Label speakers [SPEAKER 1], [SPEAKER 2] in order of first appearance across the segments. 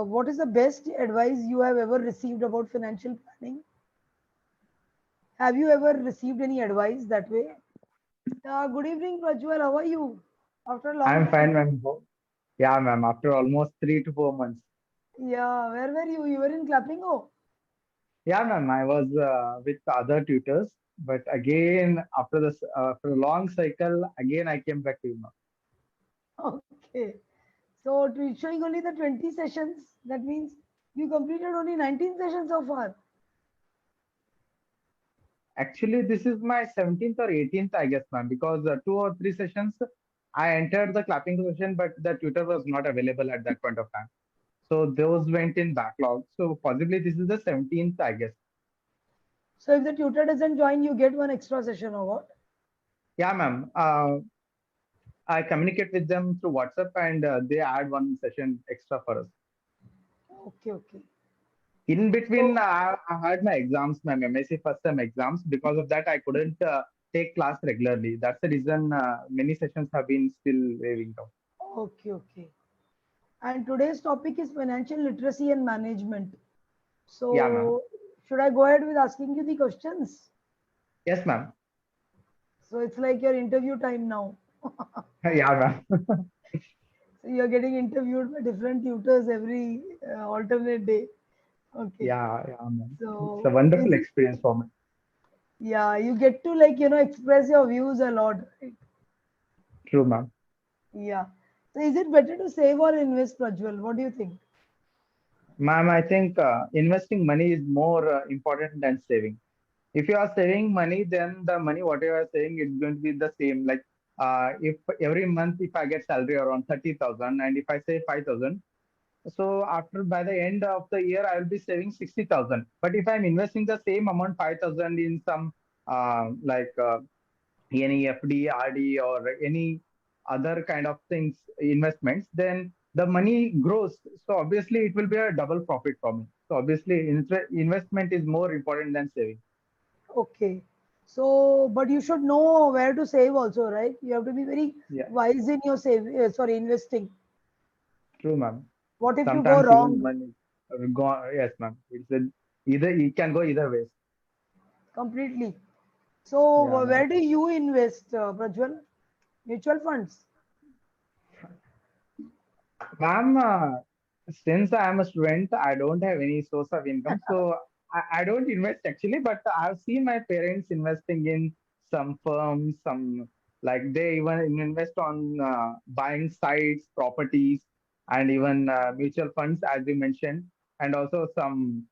[SPEAKER 1] what is the best advice you have ever received about financial planning? Have you ever received any advice that way? Good evening, Prajwal. How are you? After a long
[SPEAKER 2] I'm fine,
[SPEAKER 1] time.
[SPEAKER 2] ma'am. Yeah, ma'am. After almost 3 to 4 months.
[SPEAKER 1] Yeah, where were you? You were in Clappingo.
[SPEAKER 2] Yeah, ma'am. I was with other tutors, but again, after a long cycle, again I came back to you, ma'am.
[SPEAKER 1] Okay. So showing only the 20 sessions. That means you completed only 19 sessions so far.
[SPEAKER 2] Actually, this is my 17th or 18th, I guess, ma'am, because 2 or 3 sessions I entered the clapping session, but the tutor was not available at that point of time. So those went in backlog. So possibly this is the 17th, I guess.
[SPEAKER 1] So if the tutor doesn't join, you get one extra session or what?
[SPEAKER 2] Yeah, ma'am. I communicate with them through WhatsApp and they add one session extra for us.
[SPEAKER 1] Okay, okay.
[SPEAKER 2] In between,
[SPEAKER 1] So
[SPEAKER 2] I had my exams, my MSc first sem exams. Because of that, I couldn't take class regularly. That's the reason many sessions have been still waiving out.
[SPEAKER 1] okay, okay. And today's topic is financial literacy and management.
[SPEAKER 2] Yeah, ma'am.
[SPEAKER 1] So should I go ahead with asking you the questions?
[SPEAKER 2] Yes, ma'am.
[SPEAKER 1] So it's like your interview time now.
[SPEAKER 2] Yeah, ma'am.
[SPEAKER 1] So you're getting interviewed by different tutors every alternate day. Okay.
[SPEAKER 2] Yeah, ma'am. It's a
[SPEAKER 1] So
[SPEAKER 2] wonderful
[SPEAKER 1] is it,
[SPEAKER 2] experience for me.
[SPEAKER 1] yeah, you get to like, express your views a lot, right?
[SPEAKER 2] True, ma'am.
[SPEAKER 1] Yeah. So is it better to save or invest, Prajwal? What do you think?
[SPEAKER 2] Ma'am, I think investing money is more important than saving. If you are saving money, then the money what you are saving is going to be the same. Like if every month if I get salary around 30,000 and if I save 5,000, so after by the end of the year I will be saving 60,000. But if I'm investing the same amount 5,000 in some like any FD, RD or any other kind of things investments, then the money grows. So obviously it will be a double profit for me. So obviously investment is more important than saving.
[SPEAKER 1] Okay. So, but you should know where to save also, right? You have to be very
[SPEAKER 2] Yeah.
[SPEAKER 1] wise in your sorry, investing.
[SPEAKER 2] True, ma'am.
[SPEAKER 1] What if you go
[SPEAKER 2] Sometimes even
[SPEAKER 1] wrong
[SPEAKER 2] money will go. Yes, ma'am. Either it can go either ways.
[SPEAKER 1] completely? So,
[SPEAKER 2] Yeah, ma'am.
[SPEAKER 1] where do you invest, Prajwal? Mutual funds.
[SPEAKER 2] Ma'am, since I am a student, I don't have any source of income, so I don't invest actually. But I've seen my parents investing in some firms, some like they even invest on buying sites, properties, and even mutual funds, as you mentioned, and also some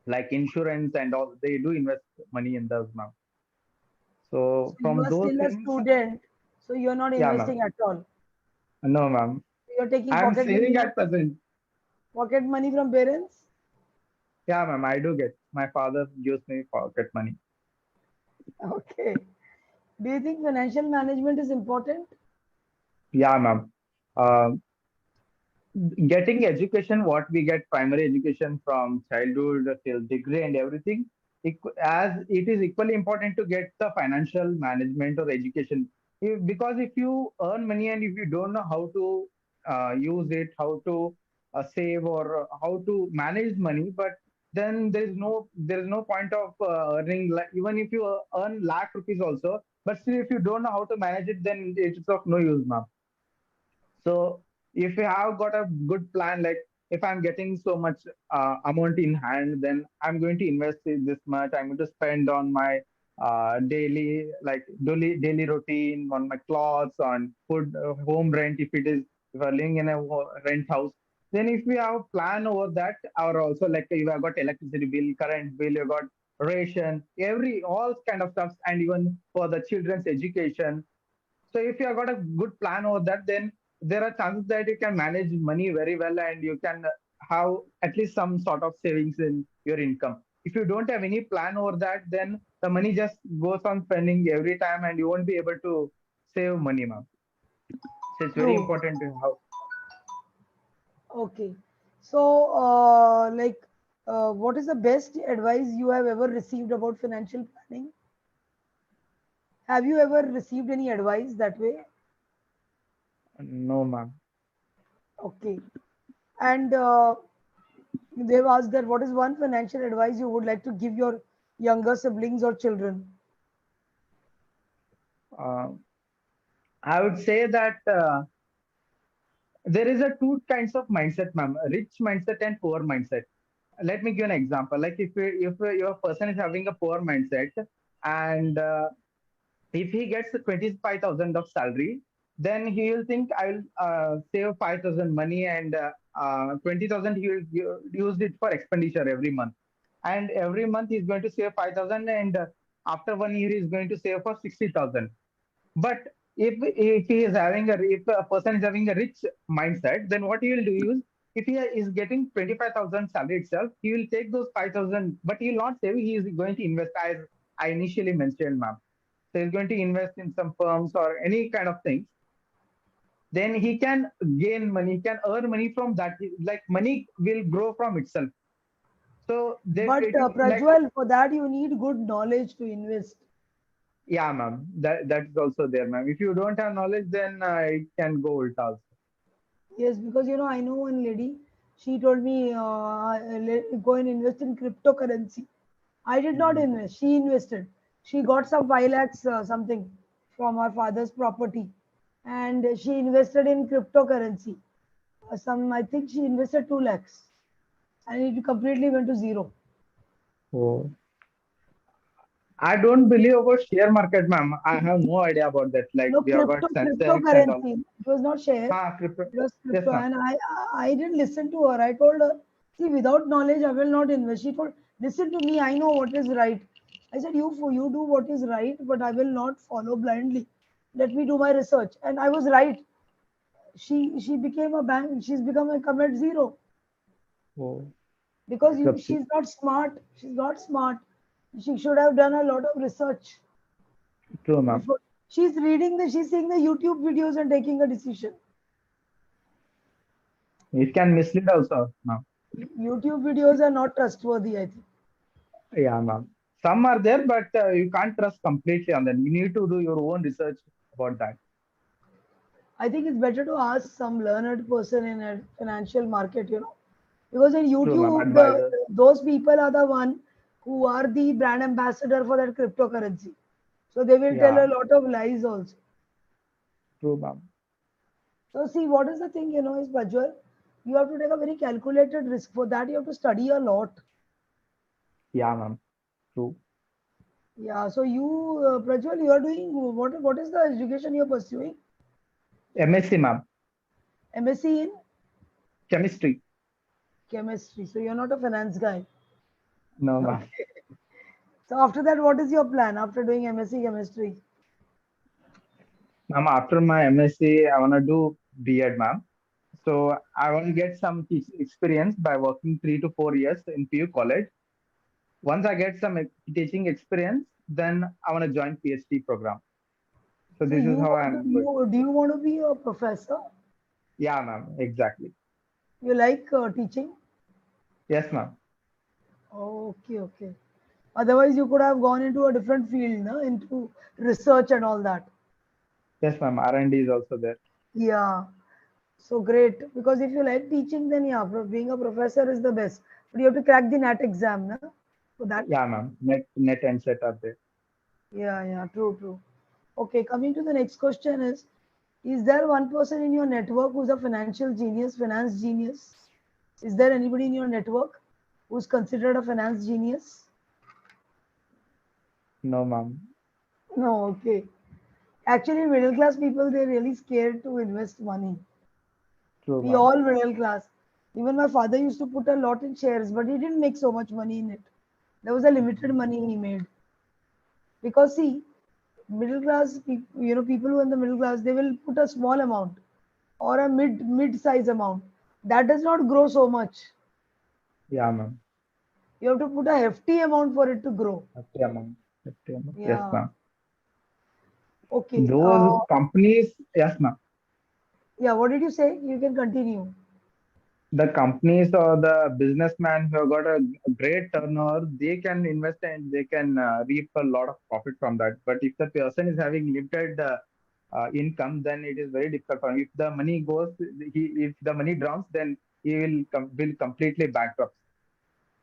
[SPEAKER 2] like insurance and all. They do invest money in those, ma'am.
[SPEAKER 1] So
[SPEAKER 2] So
[SPEAKER 1] you
[SPEAKER 2] from
[SPEAKER 1] are
[SPEAKER 2] those
[SPEAKER 1] still a
[SPEAKER 2] things,
[SPEAKER 1] student, so you're not
[SPEAKER 2] yeah, ma'am.
[SPEAKER 1] investing at all.
[SPEAKER 2] No, ma'am.
[SPEAKER 1] You're taking
[SPEAKER 2] I'm saving at present.
[SPEAKER 1] pocket money from parents.
[SPEAKER 2] Yeah, ma'am. I do get. My father gives me pocket money.
[SPEAKER 1] Okay. Do you think financial management is important?
[SPEAKER 2] Yeah, ma'am. Uh, Getting education, what we get primary education from childhood till degree and everything, as it is equally important to get the financial management or education. Because if you earn money and if you don't know how to use it, how to save or how to manage money, but then there is no point of earning even if you earn lakh rupees also, but still if you don't know how to manage it, then it's of no use, ma'am. So if you have got a good plan, like if I'm getting so much amount in hand, then I'm going to invest in this much. I'm going to spend on my daily routine, on my clothes, on food, home rent. If I'm living in a rent house, then if we have a plan over that, or also like if I've got electricity bill, current bill, you got ration, all kind of stuff, and even for the children's education, so if you have got a good plan over that, then there are chances that you can manage money very well and you can have at least some sort of savings in your income. If you don't have any plan over that, then the money just goes on spending every time and you won't be able to save money, ma'am. So it's very
[SPEAKER 1] True.
[SPEAKER 2] important to have.
[SPEAKER 1] Okay. So, what is the best advice you have ever received about financial planning? Have you ever received any advice that way?
[SPEAKER 2] No, ma'am.
[SPEAKER 1] Okay. And They've asked that what is one financial advice you would like to give your younger siblings or children?
[SPEAKER 2] Uh, I would say that there is a two kinds of mindset, ma'am: a rich mindset and poor mindset. Let me give an example. Like if your person is having a poor mindset, and if he gets 25,000 of salary, then he will think I'll save 5,000 money, and 20,000 he will use it for expenditure every month, and every month he's going to save 5,000, and after 1 year he's going to save for 60,000. But if he is having a if a person is having a rich mindset, then what he will do is, if he is getting 25,000 salary itself, he will take those 5,000, but he will not save. He is going to invest, as I initially mentioned, ma'am. So he's going to invest in some firms or any kind of things. Then he can gain money, he can earn money from that. Like money will grow from itself. So that
[SPEAKER 1] But
[SPEAKER 2] it is like,
[SPEAKER 1] Prajwal, for that you need good knowledge to invest.
[SPEAKER 2] yeah, ma'am. That is also there, ma'am. If you don't have knowledge, then it can go ulta also.
[SPEAKER 1] Yes, because I know one lady. She told me go and invest in cryptocurrency. I did not
[SPEAKER 2] Mhm.
[SPEAKER 1] invest. She invested. She got some 5 lakhs something from her father's property, and she invested in cryptocurrency. Some I think she invested 2 lakhs, and it completely went to zero.
[SPEAKER 2] Oh. I don't believe about share market, ma'am. I have no idea about that. Like
[SPEAKER 1] No,
[SPEAKER 2] we have got Sensex and all.
[SPEAKER 1] cryptocurrency. It was not share.
[SPEAKER 2] Crypto.
[SPEAKER 1] It was
[SPEAKER 2] Yes,
[SPEAKER 1] crypto,
[SPEAKER 2] ma'am.
[SPEAKER 1] and I didn't listen to her. I told her, see, without knowledge, I will not invest. She told, listen to me. I know what is right. I said, you do what is right, but I will not follow blindly. Let me do my research, and I was right. She became a bank. She's become a commit zero
[SPEAKER 2] Oh,
[SPEAKER 1] because
[SPEAKER 2] subsi-
[SPEAKER 1] she's not smart. She's not smart. She should have done a lot of research
[SPEAKER 2] true, ma'am.
[SPEAKER 1] before. She's seeing the YouTube videos and taking a decision.
[SPEAKER 2] It can mislead also, ma'am.
[SPEAKER 1] YouTube videos are not trustworthy, I think.
[SPEAKER 2] Yeah, ma'am. Some are there, but you can't trust completely on them. You need to do your own research about that.
[SPEAKER 1] I think it's better to ask some learned person in a financial market. Because in
[SPEAKER 2] True, ma'am.
[SPEAKER 1] YouTube,
[SPEAKER 2] Advisor.
[SPEAKER 1] those people are the one who are the brand ambassador for that cryptocurrency. So they will tell
[SPEAKER 2] Yeah,
[SPEAKER 1] a lot of lies also.
[SPEAKER 2] true, ma'am.
[SPEAKER 1] So see, what is the thing, is Prajwal, you have to take a very calculated risk. For that, you have to study a lot.
[SPEAKER 2] Yeah, ma'am. True.
[SPEAKER 1] Yeah. So Prajwal, you are doing what is the education you're pursuing?
[SPEAKER 2] MSc, ma'am.
[SPEAKER 1] MSc in
[SPEAKER 2] Chemistry.
[SPEAKER 1] chemistry. So you're not a finance guy.
[SPEAKER 2] No, ma'am.
[SPEAKER 1] Okay. So after that, what is your plan after doing MSc chemistry?
[SPEAKER 2] Ma'am, after my MSc, I want to do B.Ed, ma'am. So I want to get some teaching experience by working 3 to 4 years in PU college. Once I get some teaching experience, then I want to join PhD program. So
[SPEAKER 1] So
[SPEAKER 2] this is
[SPEAKER 1] you
[SPEAKER 2] how
[SPEAKER 1] want to
[SPEAKER 2] I'm going.
[SPEAKER 1] you do you want to be a professor?
[SPEAKER 2] Yeah, ma'am. Exactly.
[SPEAKER 1] You like teaching?
[SPEAKER 2] Yes, ma'am.
[SPEAKER 1] Okay, okay. Otherwise, you could have gone into a different field, no? Into research and all that.
[SPEAKER 2] Yes, ma'am. R&D is also there.
[SPEAKER 1] Yeah. So great. Because if you like teaching, then yeah, being a professor is the best. But you have to crack the NAT exam, no? For that.
[SPEAKER 2] Yeah, ma'am. Net and set are there.
[SPEAKER 1] Yeah, yeah. True, true. Okay, coming to the next question is there one person in your network who's a financial genius, finance genius? Is there anybody in your network who's considered a finance genius?
[SPEAKER 2] No, ma'am.
[SPEAKER 1] No, okay. Actually, middle class people, they're really scared to invest money.
[SPEAKER 2] True,
[SPEAKER 1] We
[SPEAKER 2] ma'am.
[SPEAKER 1] all middle class. Even my father used to put a lot in shares, but he didn't make so much money in it. There was a limited
[SPEAKER 2] Mhm.
[SPEAKER 1] money he made. Because see, middle class people, people who are in the middle class, they will put a small amount or a mid size amount. That does not grow so much.
[SPEAKER 2] Yeah, ma'am.
[SPEAKER 1] You have to put a hefty amount for it to grow.
[SPEAKER 2] Okay, ma'am. Okay, ma'am. Yes,
[SPEAKER 1] Yeah.
[SPEAKER 2] ma'am.
[SPEAKER 1] Okay.
[SPEAKER 2] Those companies, yes, ma'am.
[SPEAKER 1] Yeah. What did you say? You can continue.
[SPEAKER 2] The companies or the businessmen who have got a great turnover, they can invest and they can reap a lot of profit from that. But if the person is having limited income, then it is very difficult for him. If the money goes, if the money drowns, then he will completely bankrupt.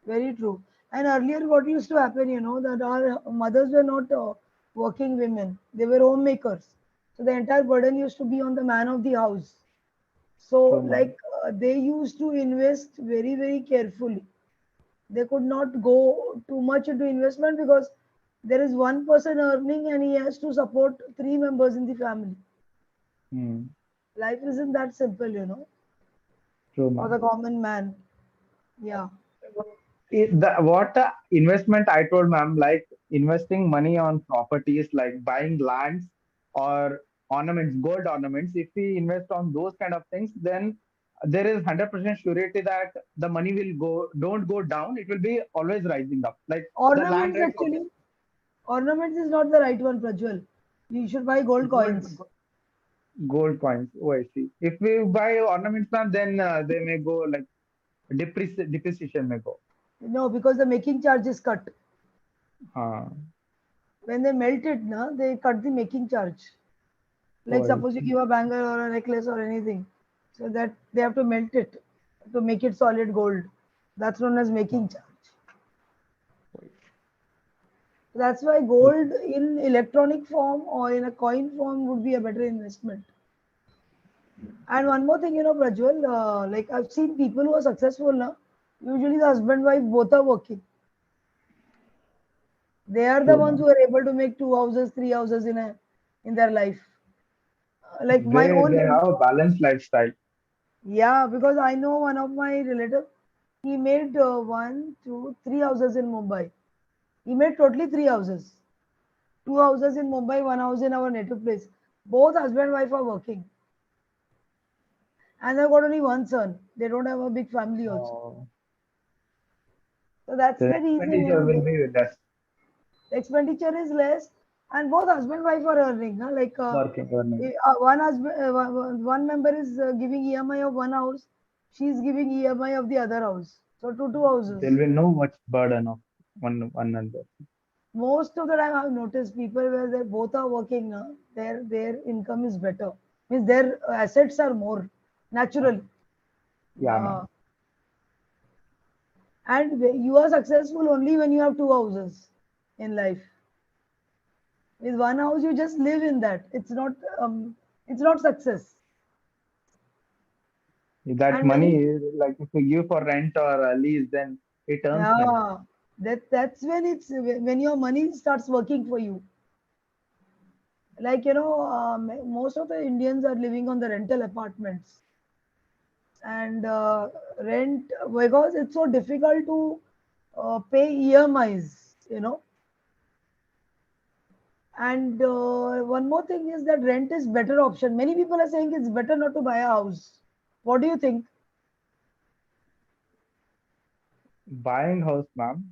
[SPEAKER 1] Very true. And earlier, what used to happen, that our mothers were not working women; they were homemakers. So the entire burden used to be on the man of the house. So,
[SPEAKER 2] True, ma'am.
[SPEAKER 1] like, they used to invest very, very carefully. They could not go too much into investment because there is one person earning and he has to support three members in the family.
[SPEAKER 2] Hmm.
[SPEAKER 1] Life isn't that simple,
[SPEAKER 2] True,
[SPEAKER 1] for
[SPEAKER 2] ma'am.
[SPEAKER 1] the common man. Yeah.
[SPEAKER 2] What investment I told ma'am, like investing money on properties, like buying lands or ornaments, gold ornaments. If we invest on those kind of things, then there is 100% surety that the money will don't go down. It will be always rising up. Like the land
[SPEAKER 1] Ornaments
[SPEAKER 2] rates of
[SPEAKER 1] actually, ornaments is not the right one, Prajwal. You should buy gold
[SPEAKER 2] gold
[SPEAKER 1] coins.
[SPEAKER 2] gold coins. Oh, I see. If we buy ornaments, ma'am, then they may go like depreciation may go.
[SPEAKER 1] No, because the making charge is cut.
[SPEAKER 2] Uh,
[SPEAKER 1] When they melt it, they cut the making charge.
[SPEAKER 2] oh,
[SPEAKER 1] Like
[SPEAKER 2] I
[SPEAKER 1] suppose you
[SPEAKER 2] see.
[SPEAKER 1] give a bangle or a necklace or anything, so that they have to melt it to make it solid gold. That's known as making charge. That's why gold in electronic form or in a coin form would be a better investment. And one more thing, Prajwal, like I've seen people who are successful now, usually the husband wife both are working. They are the
[SPEAKER 2] True,
[SPEAKER 1] ones
[SPEAKER 2] ma'am.
[SPEAKER 1] who are able to make two houses, three houses in their life. Like my
[SPEAKER 2] They
[SPEAKER 1] own,
[SPEAKER 2] have a balanced lifestyle.
[SPEAKER 1] yeah, because I know one of my relative, he made one, two, three houses in Mumbai. He made totally three houses. Two houses in Mumbai, one house in our native place. Both husband and wife are working. And they've got only one son. They don't have a big family also.
[SPEAKER 2] Oh,
[SPEAKER 1] So that's
[SPEAKER 2] the
[SPEAKER 1] the reason,
[SPEAKER 2] expenditure will be less.
[SPEAKER 1] the expenditure is less, and both husband and wife are earning. Huh? Like
[SPEAKER 2] Working earning.
[SPEAKER 1] one husband, one member is giving EMI of one house, she's giving EMI of the other house. So two
[SPEAKER 2] There will
[SPEAKER 1] houses.
[SPEAKER 2] be no much burden of one another.
[SPEAKER 1] Most of the time, I've noticed people where they both are working, their income is better. Means their assets are more naturally.
[SPEAKER 2] Yeah,
[SPEAKER 1] Yeah.
[SPEAKER 2] ma'am.
[SPEAKER 1] And you are successful only when you have two houses in life. With one house, you just live in that. It's not success.
[SPEAKER 2] That
[SPEAKER 1] And
[SPEAKER 2] money
[SPEAKER 1] many,
[SPEAKER 2] is like if you give for rent or lease, then it earns money.
[SPEAKER 1] yeah, that's when it's when your money starts working for you. Like most of the Indians are living on the rental apartments, and rent because it's so difficult to pay EMIs. And one more thing is that rent is better option. Many people are saying it's better not to buy a house. What do you think?
[SPEAKER 2] Buying house, ma'am.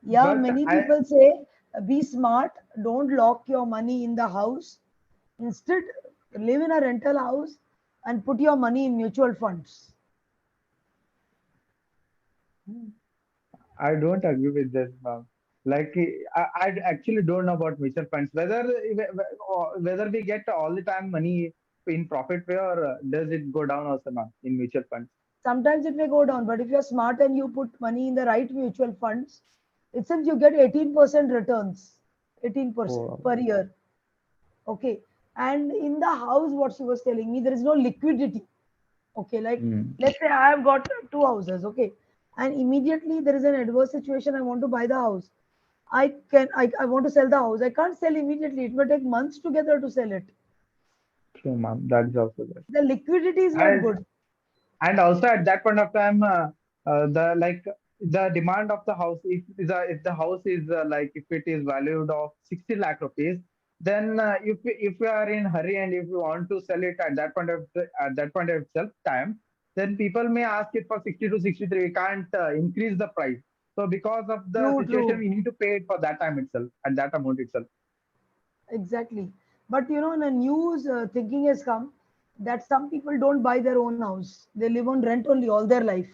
[SPEAKER 1] Yeah,
[SPEAKER 2] But
[SPEAKER 1] many
[SPEAKER 2] I
[SPEAKER 1] people say be smart, don't lock your money in the house. Instead, live in a rental house and put your money in mutual funds.
[SPEAKER 2] I don't agree with this, ma'am. Like I actually don't know about mutual funds. Whether we get all the time money in profit way or does it go down also, ma'am, in mutual funds?
[SPEAKER 1] Sometimes it may go down, but if you're smart and you put money in the right mutual funds, it seems you get 18% returns, 18%
[SPEAKER 2] Oh,
[SPEAKER 1] per year. Okay. And in the house, what she was telling me, there is no liquidity. Okay. Like,
[SPEAKER 2] hmm.
[SPEAKER 1] let's say I have got two houses. Okay. And immediately there is an adverse situation. I want to buy the house. I want to sell the house. I can't sell immediately. It may take months together to sell it.
[SPEAKER 2] True, ma'am. That's also good.
[SPEAKER 1] The liquidity is not
[SPEAKER 2] And
[SPEAKER 1] good.
[SPEAKER 2] and also at that point of time the like the demand of the house if the house is like if it is valued of 60 lakh rupees, then if you are in hurry and if you want to sell it at that point of itself time, then people may ask it for 60 to 63. We can't increase the price. So because of the
[SPEAKER 1] True,
[SPEAKER 2] situation,
[SPEAKER 1] true.
[SPEAKER 2] we need to pay it for that time itself at that amount itself.
[SPEAKER 1] Exactly. But in the news, thinking has come that some people don't buy their own house. They live on rent only all their life.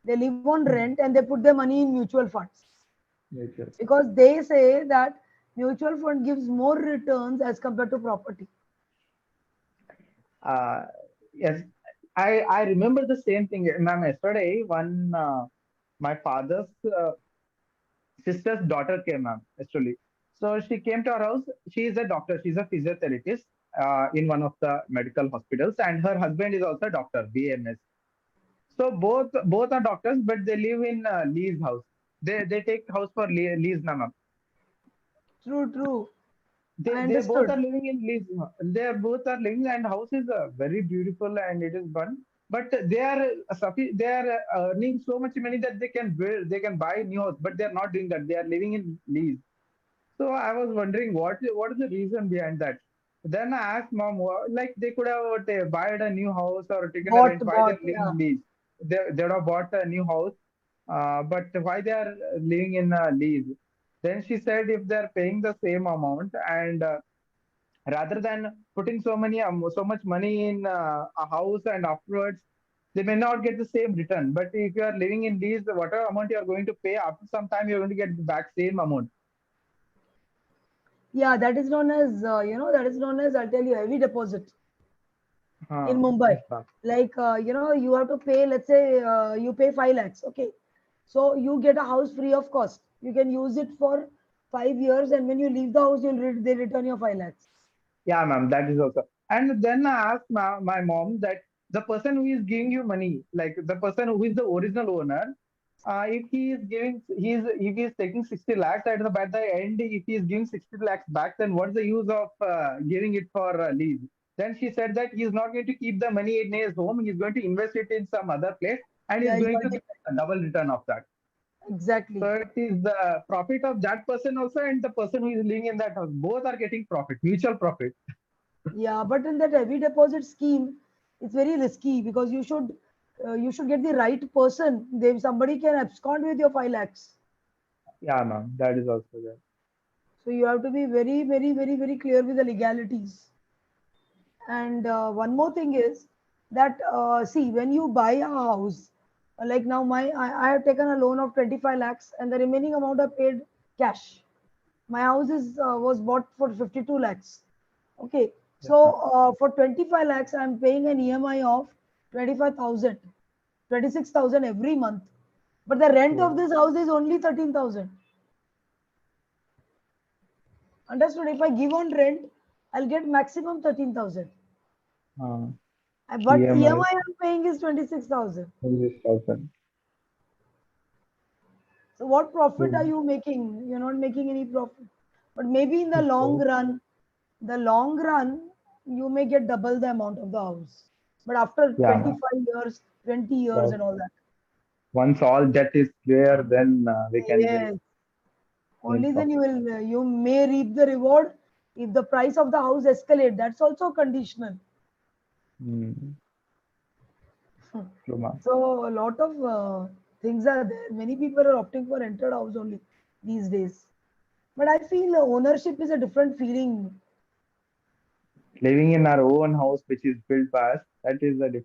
[SPEAKER 1] They live on rent and they put their money in mutual funds
[SPEAKER 2] Yes, yes.
[SPEAKER 1] because they say that mutual fund gives more returns as compared to property.
[SPEAKER 2] uh, yes, I remember the same thing, ma'am. Yesterday, one. my father's sister's daughter came, ma'am, actually. So she came to our house. She is a doctor. She's a physiotherapist in one of the medical hospitals, and her husband is also a doctor, BMS. So both are doctors, but they live in lease house. They take house for lease, na, ma'am.
[SPEAKER 1] True, true. I
[SPEAKER 2] They both are
[SPEAKER 1] understood.
[SPEAKER 2] living in lease. They are both are living, and house is very beautiful and it is one. But they are they are earning so much money that they can build, they can buy new house, but they are not doing that. They are living in lease. So I was wondering what is the reason behind that. Then I asked mom, like they could have bought a new house or taken a rent. Why
[SPEAKER 1] Bought,
[SPEAKER 2] they're living
[SPEAKER 1] yeah.
[SPEAKER 2] in lease? They would have bought a new house, but why they are living in a lease? Then she said if they are paying the same amount and rather than putting so much money in a house and afterwards they may not get the same return. But if you are living in lease, whatever amount you are going to pay after some time, you're going to get back same amount.
[SPEAKER 1] Yeah, that is known as, that is known as, I'll tell you, heavy deposit in Mumbai.
[SPEAKER 2] Yes, ma'am.
[SPEAKER 1] Like, you have to pay, let's say, you pay 5 lakhs. Okay. So you get a house free of cost. You can use it for 5 years, and when you leave the house, they return your 5 lakhs.
[SPEAKER 2] Yeah, ma'am, that is also. And then I asked my mom that the person who is giving you money, like the person who is the original owner, if he is giving, if he is taking 60 lakhs at the by the end, if he is giving 60 lakhs back, then what's the use of giving it for lease? Then she said that he is not going to keep the money in his home. He is going to invest it in some other place, and he
[SPEAKER 1] Yeah,
[SPEAKER 2] is
[SPEAKER 1] it's
[SPEAKER 2] going to get
[SPEAKER 1] multiplied.
[SPEAKER 2] a double return of that. So
[SPEAKER 1] Exactly.
[SPEAKER 2] it is the profit of that person also, and the person who is living in that house. Both are getting profit, mutual profit.
[SPEAKER 1] Yeah, but in that heavy deposit scheme, it's very risky because you should get the right person. They somebody can abscond with your 5 lakhs.
[SPEAKER 2] Yeah, ma'am, that is also there.
[SPEAKER 1] So you have to be very, very, very, very clear with the legalities. And one more thing is that, see, when you buy a house, like now I have taken a loan of 25 lakhs, and the remaining amount I paid cash. My house is was bought for 52 lakhs. Okay,
[SPEAKER 2] Yes,
[SPEAKER 1] so
[SPEAKER 2] ma'am.
[SPEAKER 1] for 25 lakhs, I'm paying an EMI of 25,000, 26,000 every month. But the rent of
[SPEAKER 2] So,
[SPEAKER 1] this house is only 13,000. Understood? If I give on rent, I'll get maximum 13,000.
[SPEAKER 2] uh,
[SPEAKER 1] But
[SPEAKER 2] EMI
[SPEAKER 1] EMI I'm paying is 26,000.
[SPEAKER 2] 26,000.
[SPEAKER 1] So what profit are
[SPEAKER 2] So,
[SPEAKER 1] you making? You're not making any profit. But maybe in
[SPEAKER 2] so,
[SPEAKER 1] the long run, you may get double the amount of the house. But after
[SPEAKER 2] yeah, ma'am.
[SPEAKER 1] 25 years, 20 years,
[SPEAKER 2] So
[SPEAKER 1] and all that.
[SPEAKER 2] once all debt is clear, then we can easily
[SPEAKER 1] Yes.
[SPEAKER 2] gain
[SPEAKER 1] Only then
[SPEAKER 2] profit.
[SPEAKER 1] you may reap the reward if the price of the house escalate. That's also conditional.
[SPEAKER 2] Mm, true, ma'am.
[SPEAKER 1] So a lot of things are there. Many people are opting for rented house only these days. But I feel ownership is a different feeling.
[SPEAKER 2] Living in our own house, which is built by us, that is a different